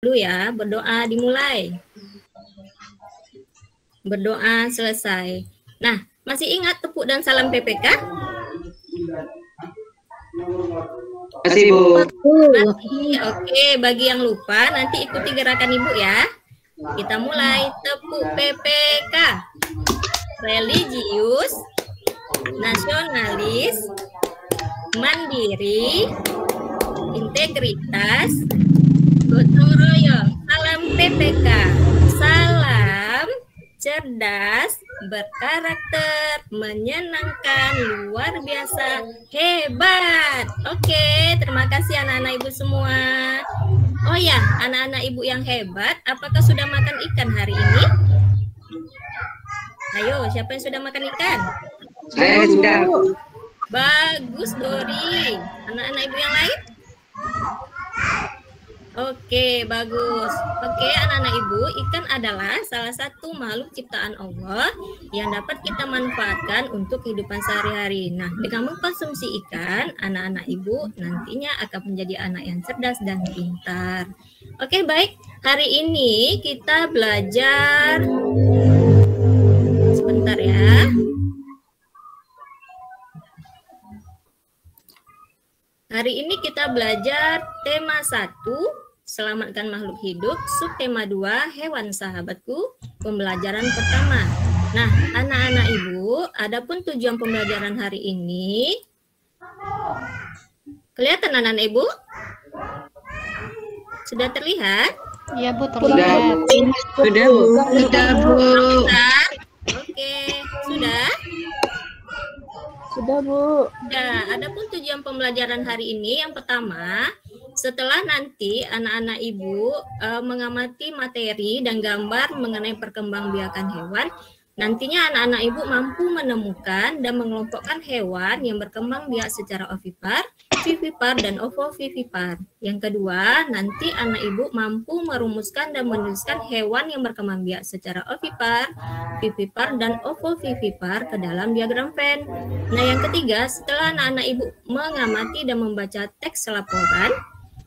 dulu ya, berdoa dimulai. Berdoa selesai. Nah, masih ingat tepuk dan salam PPK? Masih, Bu. Masih. Oke, bagi yang lupa nanti ikuti gerakan Ibu ya. Kita mulai tepuk PPK. Religius, nasionalis, mandiri, integritas, gotong royong. Salam PPK. Salam cerdas, berkarakter, menyenangkan, luar biasa, hebat. Oke, terima kasih anak-anak Ibu semua. Oh ya, anak-anak Ibu yang hebat, apakah sudah makan ikan hari ini? Ayo, siapa yang sudah makan ikan? Saya sudah. Bagus, Dori. Anak-anak Ibu yang lain? Oke, bagus. Oke, anak-anak Ibu, ikan adalah salah satu makhluk ciptaan Allah yang dapat kita manfaatkan untuk kehidupan sehari-hari. Nah, dengan mengkonsumsi ikan, anak-anak Ibu nantinya akan menjadi anak yang cerdas dan pintar. Oke, baik. Hari ini kita belajar. Sebentar ya. Hari ini kita belajar tema 1, selamatkan makhluk hidup, subtema 2, hewan sahabatku, pembelajaran pertama. Nah, anak-anak Ibu, adapun tujuan pembelajaran hari ini, kelihatan anak-anak Ibu? Sudah terlihat? Iya, Bu, terlihat. Sudah, Bu. Sudah, Bu. Oke, sudah? Sudah, Bu. Nah, adapun tujuan pembelajaran hari ini yang pertama, setelah nanti anak-anak Ibu mengamati materi dan gambar mengenai perkembangbiakan hewan, nantinya anak-anak Ibu mampu menemukan dan mengelompokkan hewan yang berkembang biak secara ovipar, vivipar, dan ovovivipar. Yang kedua, nanti anak Ibu mampu merumuskan dan menuliskan hewan yang berkembang biak secara ovipar, vivipar, dan ovovivipar ke dalam diagram Venn. Nah, yang ketiga, setelah anak-anak Ibu mengamati dan membaca teks laporan,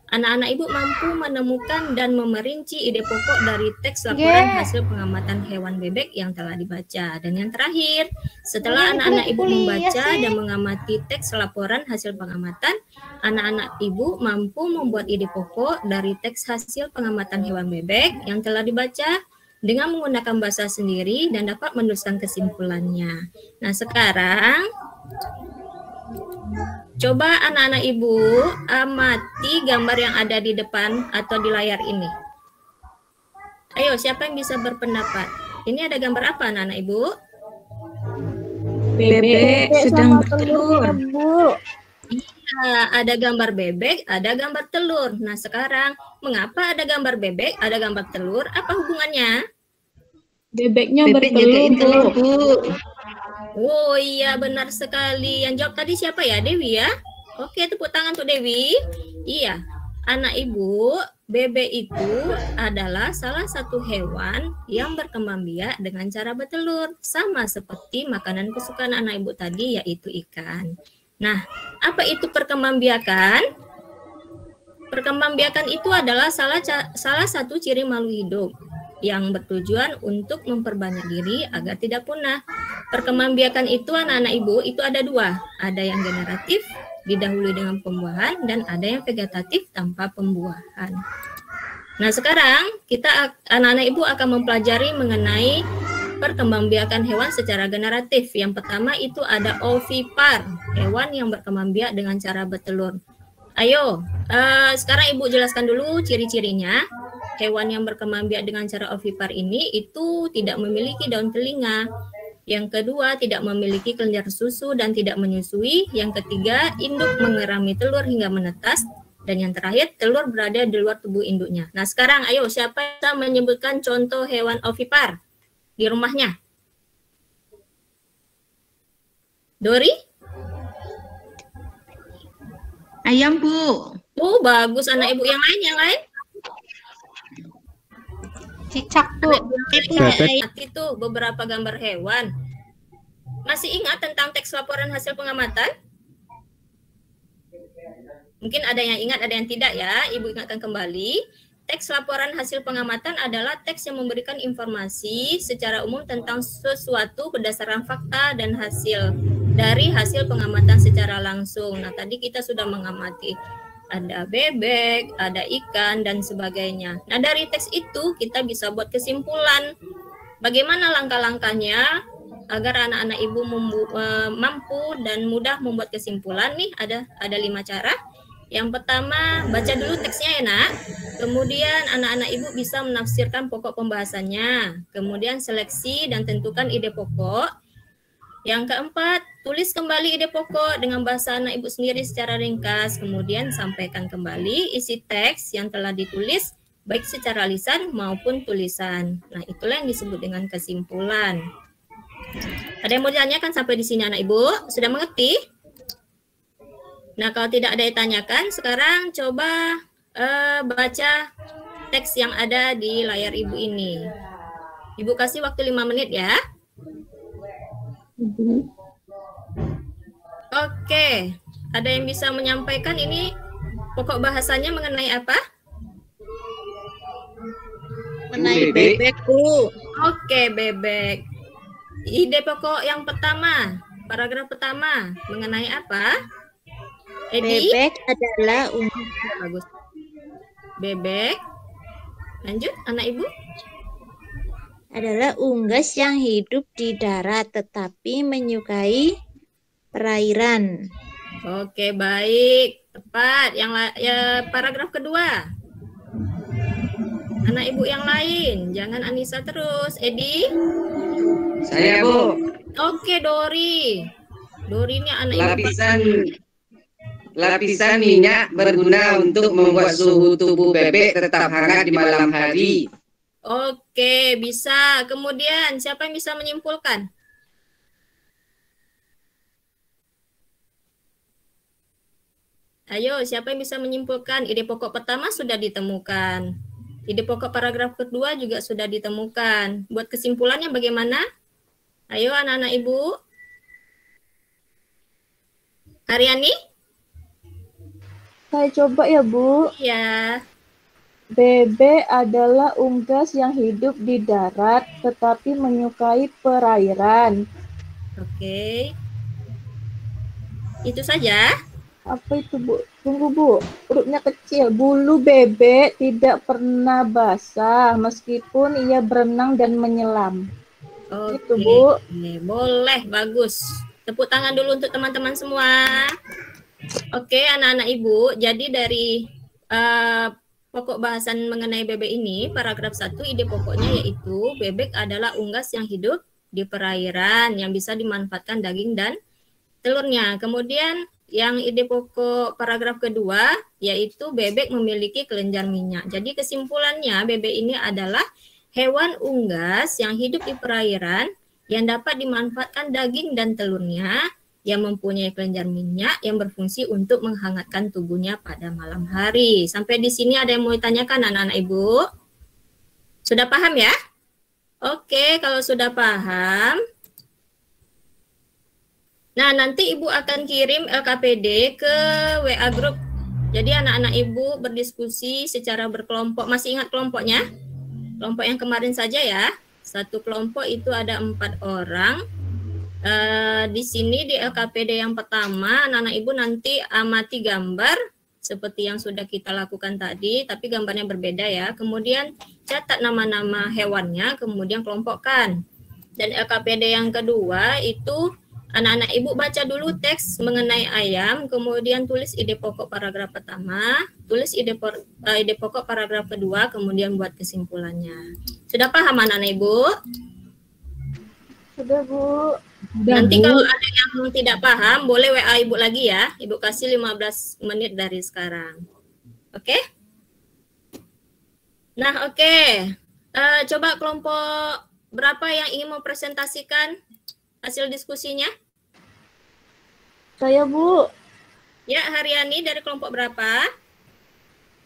anak-anak Ibu mampu menemukan dan memerinci ide pokok dari teks laporan hasil pengamatan hewan bebek yang telah dibaca. Dan yang terakhir, setelah anak-anak Ibu membaca dan mengamati teks laporan hasil pengamatan, anak-anak Ibu mampu membuat ide pokok dari teks hasil pengamatan hewan bebek yang telah dibaca dengan menggunakan bahasa sendiri dan dapat menuliskan kesimpulannya. Nah, sekarang coba anak-anak Ibu amati gambar yang ada di depan atau di layar ini. Ayo, siapa yang bisa berpendapat? Ini ada gambar apa anak-anak Ibu? Bebek sedang bertelur. Bu. Iya, ada gambar bebek, ada gambar telur. Nah, sekarang mengapa ada gambar bebek, ada gambar telur? Apa hubungannya? Bebeknya Bebek bertelur, jagain telur, Bu. Oh iya, benar sekali. Yang jawab tadi siapa ya? Dewi ya? Oke, tepuk tangan untuk Dewi. Iya, anak Ibu, bebek itu adalah salah satu hewan yang berkembang biak dengan cara bertelur. Sama seperti makanan kesukaan anak Ibu tadi, yaitu ikan. Nah, apa itu perkembangbiakan? Perkembangbiakan itu adalah salah satu ciri makhluk hidup yang bertujuan untuk memperbanyak diri agar tidak punah. Perkembangbiakan itu anak-anak Ibu itu ada dua, ada yang generatif didahului dengan pembuahan dan ada yang vegetatif tanpa pembuahan. Nah, sekarang kita anak-anak Ibu akan mempelajari mengenai perkembangbiakan hewan secara generatif. Yang pertama itu ada ovipar, hewan yang berkembang biak dengan cara bertelur. Ayo, sekarang Ibu jelaskan dulu ciri-cirinya. Hewan yang berkembang biak dengan cara ovipar ini itu tidak memiliki daun telinga. Yang kedua, tidak memiliki kelenjar susu dan tidak menyusui. Yang ketiga, induk mengerami telur hingga menetas. Dan yang terakhir, telur berada di luar tubuh induknya. Nah, sekarang ayo siapa yang bisa menyebutkan contoh hewan ovipar di rumahnya? Dori? Ayam, Bu. Oh, bagus anak Ibu. Yang lain? Cicak, Bu. Itu beberapa gambar hewan. Masih ingat tentang teks laporan hasil pengamatan? Mungkin ada yang ingat, ada yang tidak ya. Ibu ingatkan kembali. teks laporan hasil pengamatan adalah teks yang memberikan informasi secara umum tentang sesuatu berdasarkan fakta dan hasil dari hasil pengamatan secara langsung. Nah, tadi kita sudah mengamati ada bebek, ada ikan, dan sebagainya. Nah, dari teks itu kita bisa buat kesimpulan. Bagaimana langkah-langkahnya agar anak-anak ibu mampu dan mudah membuat kesimpulan? Nih, ada 5 cara. Yang pertama, baca dulu teksnya ya nak. Kemudian anak-anak ibu bisa menafsirkan pokok pembahasannya. Kemudian seleksi dan tentukan ide pokok. Yang keempat, tulis kembali ide pokok dengan bahasa anak ibu sendiri secara ringkas. Kemudian sampaikan kembali isi teks yang telah ditulis baik secara lisan maupun tulisan. Nah, itulah yang disebut dengan kesimpulan. Ada yang mau ditanyakan sampai di sini anak ibu? Sudah mengerti? Nah, kalau tidak ada yang ditanyakan, sekarang coba baca teks yang ada di layar ibu ini. Ibu kasih waktu 5 menit ya. Oke, ada yang bisa menyampaikan ini pokok bahasanya mengenai apa? Mengenai bebek, Bu. Oke, bebek. Ide pokok yang pertama, paragraf pertama, mengenai apa? Edi? Bebek adalah Bagus. Bebek. Lanjut, anak ibu. adalah unggas yang hidup di darat tetapi menyukai perairan. Oke, baik. Tepat. Ya, paragraf kedua. Anak ibu yang lain. Jangan Anissa terus. Edi? Saya, Bu. Oke, Dori. Dori ini anak ibu. Lapisan minyak berguna untuk membuat suhu tubuh bebek tetap hangat di malam hari. Oke, bisa. Kemudian, siapa yang bisa menyimpulkan? Ayo, siapa yang bisa menyimpulkan? Ide pokok pertama sudah ditemukan. Ide pokok paragraf kedua juga sudah ditemukan. Buat kesimpulannya bagaimana? Ayo, anak-anak ibu. Aryani? Saya coba ya, Bu. Ya. Bebek adalah unggas yang hidup di darat tetapi menyukai perairan. Oke. Itu saja. Apa itu, Bu? Tunggu, Bu. Hurufnya kecil. Bulu bebek tidak pernah basah meskipun ia berenang dan menyelam. Oke. Itu, Bu. Boleh, bagus. Tepuk tangan dulu untuk teman-teman semua. Oke, anak-anak ibu. Jadi dari pokok bahasan mengenai bebek ini, paragraf 1, ide pokoknya yaitu bebek adalah unggas yang hidup di perairan yang bisa dimanfaatkan daging dan telurnya. Kemudian yang ide pokok paragraf kedua yaitu bebek memiliki kelenjar minyak. Jadi kesimpulannya bebek ini adalah hewan unggas yang hidup di perairan yang dapat dimanfaatkan daging dan telurnya yang mempunyai kelenjar minyak yang berfungsi untuk menghangatkan tubuhnya pada malam hari. Sampai di sini ada yang mau ditanyakan anak-anak ibu? Sudah paham ya? Oke, kalau sudah paham. Nah, nanti ibu akan kirim LKPD ke WA group. Jadi anak-anak ibu berdiskusi secara berkelompok. Masih ingat kelompoknya? Kelompok yang kemarin saja ya. Satu kelompok itu ada 4 orang. Di sini di LKPD yang pertama, anak-anak ibu nanti amati gambar seperti yang sudah kita lakukan tadi, tapi gambarnya berbeda ya. Kemudian catat nama-nama hewannya, kemudian kelompokkan. Dan LKPD yang kedua itu anak-anak ibu baca dulu teks mengenai ayam, kemudian tulis ide pokok paragraf pertama, tulis ide pokok paragraf kedua, kemudian buat kesimpulannya. Sudah paham anak-anak ibu? Sudah, Bu. Nanti kalau ada yang tidak paham, boleh WA ibu lagi ya. Ibu kasih 15 menit dari sekarang. Oke? Nah, oke. Coba kelompok berapa yang ingin mempresentasikan hasil diskusinya? Saya, Bu. Ya, Haryani dari kelompok berapa?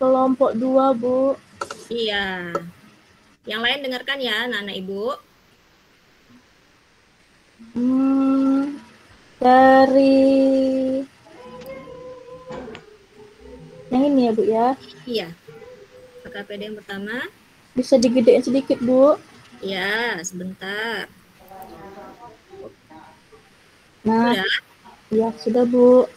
Kelompok 2, Bu. Iya. Yang lain dengarkan ya, anak-anak ibu. Dari yang ini ya, Bu ya. Iya. AKPD yang pertama. Bisa digedein sedikit, Bu. Ya, sebentar. Nah, Sudah? ya sudah, Bu.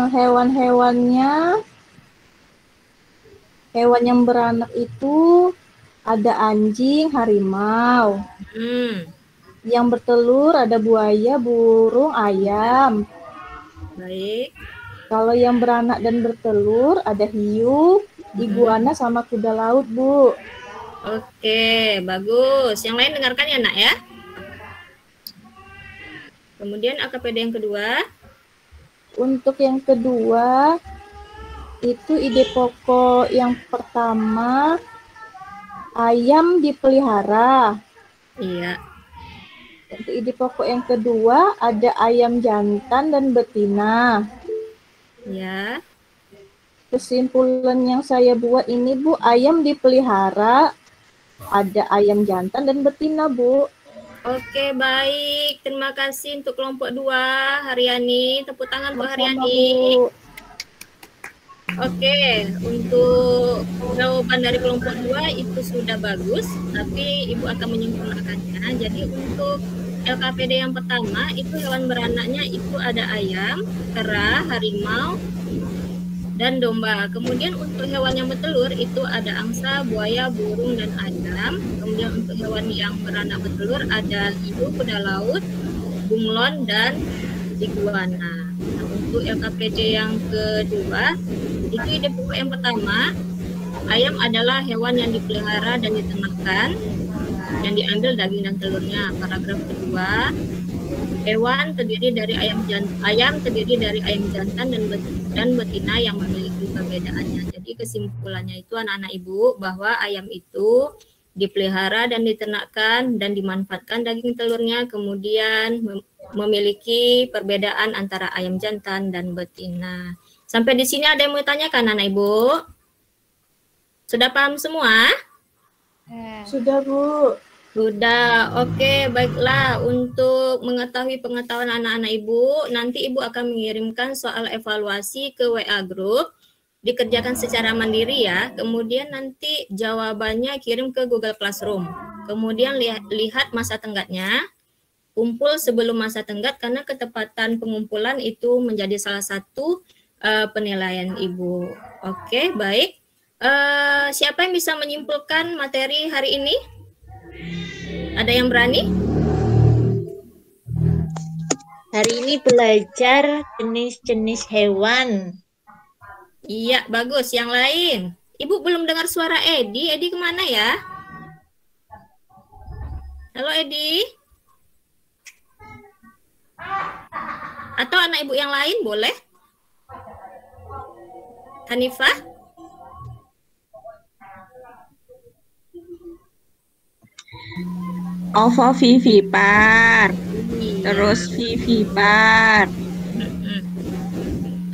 Hewan-hewannya, hewan yang beranak itu ada anjing, harimau. Yang bertelur ada buaya, burung, ayam. Baik. Kalau yang beranak dan bertelur ada hiu, iguana sama kuda laut, Bu. Oke, bagus. Yang lain dengarkan ya, Nak ya. Kemudian AKPD yang kedua. Untuk yang kedua, itu ide pokok yang pertama, ayam dipelihara. Iya. Untuk ide pokok yang kedua, ada ayam jantan dan betina. Ya. Kesimpulan yang saya buat ini, Bu, ayam dipelihara, ada ayam jantan dan betina, Bu. Oke, baik. Terima kasih untuk kelompok 2, Haryani. Tepuk tangan buat Sama-sama, Haryani. Bu. Oke, untuk jawaban dari kelompok 2 itu sudah bagus, tapi Ibu akan menyempurnakannya. Jadi untuk LKPD yang pertama, itu hewan beranaknya itu ada ayam, kera, harimau, dan domba. Kemudian untuk hewan yang bertelur itu ada angsa, buaya, burung, dan ayam. Kemudian untuk hewan yang beranak bertelur ada hiu, kuda laut, bunglon, dan iguana. Nah, untuk LKPD yang kedua, itu ide pokok yang pertama, ayam adalah hewan yang dipelihara dan diternakan, yang diambil daging dan telurnya. Paragraf kedua, hewan terdiri dari ayam terdiri dari ayam jantan dan betina yang memiliki perbedaannya. Jadi kesimpulannya itu anak-anak Ibu bahwa ayam itu dipelihara dan diternakan dan dimanfaatkan daging telurnya, kemudian memiliki perbedaan antara ayam jantan dan betina. Sampai di sini ada yang mau tanyakan anak Ibu? Sudah paham semua? Sudah, Bu. Sudah, oke, baiklah. Untuk mengetahui pengetahuan anak-anak Ibu, nanti Ibu akan mengirimkan soal evaluasi ke WA Group, dikerjakan secara mandiri ya, kemudian nanti jawabannya kirim ke Google Classroom. Kemudian lihat masa tenggatnya, kumpul sebelum masa tenggat karena ketepatan pengumpulan itu menjadi salah satu penilaian Ibu. Oke, baik. Siapa yang bisa menyimpulkan materi hari ini? Ada yang berani? Hari ini belajar jenis-jenis hewan. Iya, bagus. Yang lain? Ibu belum dengar suara Edi. Edi kemana ya? Halo Edi? Atau anak Ibu yang lain boleh? Hanifah? Ovo vivipar, terus vivipar.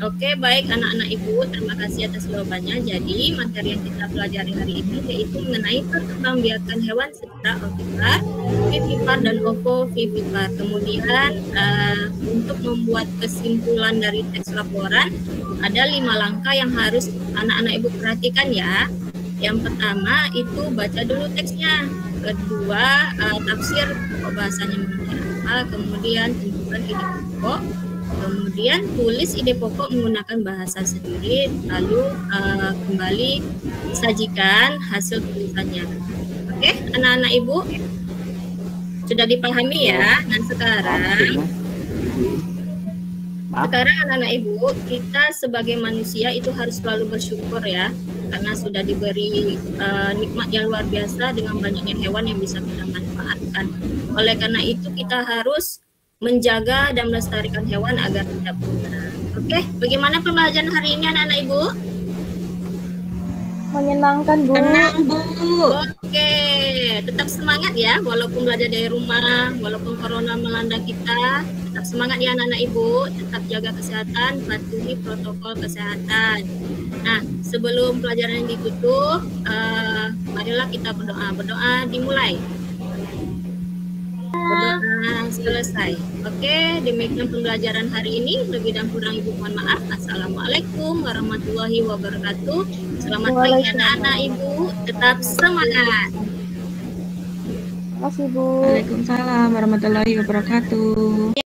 Oke, baik anak-anak Ibu, terima kasih atas jawabannya. Jadi materi yang kita pelajari hari ini yaitu mengenai perkembangbiakan hewan secara ovipar, vivipar, dan ovovivipar. Kemudian untuk membuat kesimpulan dari teks laporan ada 5 langkah yang harus anak-anak Ibu perhatikan ya. Yang pertama itu baca dulu teksnya. Kedua, tafsir bahasanya mengenai apa. Kemudian tentukan ide pokok. Kemudian tulis ide pokok menggunakan bahasa sendiri, lalu kembali sajikan hasil tulisannya. Oke, anak-anak Ibu sudah dipahami ya. Nah sekarang anak-anak Ibu, kita sebagai manusia itu harus selalu bersyukur ya, karena sudah diberi nikmat yang luar biasa dengan banyaknya hewan yang bisa kita manfaatkan. Oleh karena itu kita harus menjaga dan melestarikan hewan agar tidak punah. Oke, bagaimana pembelajaran hari ini anak-anak Ibu? Menyenangkan, Bu. Tenang, Bu. Oke, tetap semangat ya, walaupun belajar dari rumah, walaupun corona melanda kita, tetap semangat ya anak-anak Ibu, tetap jaga kesehatan, patuhi protokol kesehatan. Nah, sebelum pelajaran ditutup, marilah kita berdoa. Berdoa dimulai. Berdoa. selesai. Oke, demikian pembelajaran hari ini. Lebih dan kurang Ibu mohon maaf. Assalamualaikum warahmatullahi wabarakatuh. Selamat pagi anak-anak Ibu. Tetap semangat. Terima kasih, Bu. Waalaikumsalam warahmatullahi wabarakatuh.